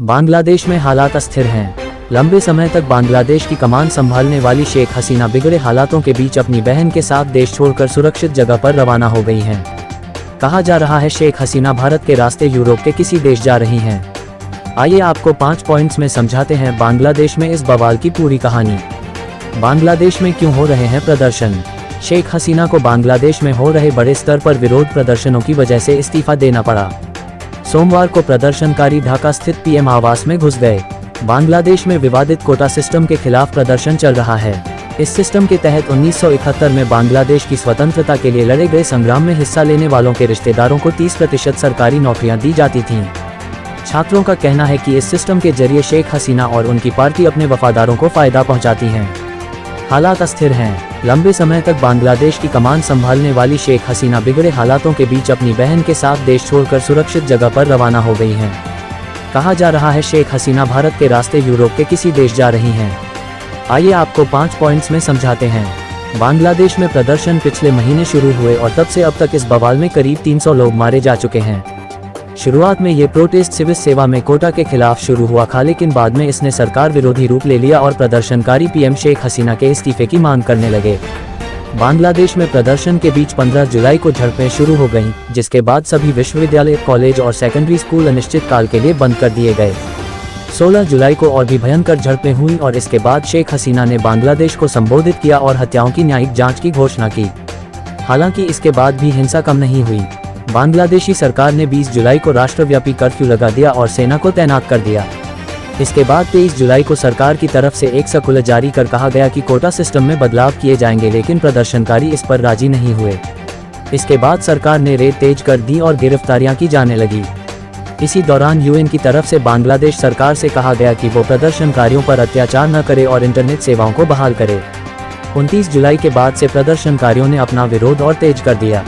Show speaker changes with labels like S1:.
S1: बांग्लादेश में हालात अस्थिर हैं। लंबे समय तक बांग्लादेश की कमान संभालने वाली शेख हसीना बिगड़े हालातों के बीच अपनी बहन के साथ देश छोड़कर सुरक्षित जगह पर रवाना हो गई हैं। कहा जा रहा है शेख हसीना भारत के रास्ते यूरोप के किसी देश जा रही हैं। आइए आपको 5 पॉइंट्स में समझाते हैं बांग्लादेश में इस बवाल की पूरी कहानी। बांग्लादेश में क्यों हो रहे हैं प्रदर्शन? शेख हसीना को बांग्लादेश में हो रहे बड़े स्तर पर विरोध प्रदर्शनों की वजह से इस्तीफा देना पड़ा। सोमवार को प्रदर्शनकारी ढाका स्थित पीएम आवास में घुस गए। बांग्लादेश में विवादित कोटा सिस्टम के खिलाफ प्रदर्शन चल रहा है। इस सिस्टम के तहत 1971 में बांग्लादेश की स्वतंत्रता के लिए लड़े गए संग्राम में हिस्सा लेने वालों के रिश्तेदारों को 30% सरकारी नौकरियां दी जाती थीं। छात्रों का कहना है कि इस सिस्टम के जरिए शेख हसीना और उनकी पार्टी अपने वफादारों को फायदा पहुंचाती हैं। हालात अस्थिर हैं। लंबे समय तक बांग्लादेश की कमान संभालने वाली शेख हसीना बिगड़े हालातों के बीच अपनी बहन के साथ देश छोड़कर सुरक्षित जगह पर रवाना हो गई हैं। कहा जा रहा है शेख हसीना भारत के रास्ते यूरोप के किसी देश जा रही हैं। आइए आपको 5 पॉइंट्स में समझाते हैं। बांग्लादेश में प्रदर्शन पिछले महीने शुरू हुए और तब से अब तक इस बवाल में करीब 300 लोग मारे जा चुके हैं। शुरुआत में ये प्रोटेस्ट सिविल सेवा में कोटा के खिलाफ शुरू हुआ था, लेकिन बाद में इसने सरकार विरोधी रूप ले लिया और प्रदर्शनकारी पीएम शेख हसीना के इस्तीफे की मांग करने लगे। बांग्लादेश में प्रदर्शन के बीच 15 जुलाई को झड़पें शुरू हो गईं, जिसके बाद सभी विश्वविद्यालय, कॉलेज और सेकेंडरी स्कूल अनिश्चितकाल के लिए बंद कर दिए गए। 16 जुलाई को और भी भयंकर झड़पें हुई और इसके बाद शेख हसीना ने बांग्लादेश को संबोधित किया और हत्याओं की न्यायिक जांच की घोषणा की। हालांकि इसके बाद भी हिंसा कम नहीं हुई। बांग्लादेशी सरकार ने 20 जुलाई को राष्ट्रव्यापी कर्फ्यू लगा दिया और सेना को तैनात कर दिया। इसके बाद 23 जुलाई को सरकार की तरफ से एक सर्कुलर जारी कर कहा गया कि कोटा सिस्टम में बदलाव किए जाएंगे, लेकिन प्रदर्शनकारी इस पर राजी नहीं हुए। इसके बाद सरकार ने रेड तेज कर दी और गिरफ्तारियां की जाने लगी। इसी दौरान यूएन की तरफ से बांग्लादेश सरकार से कहा गया कि वो प्रदर्शनकारियों पर अत्याचार न करे और इंटरनेट सेवाओं को बहाल करे। 29 जुलाई के बाद से प्रदर्शनकारियों ने अपना विरोध और तेज कर दिया।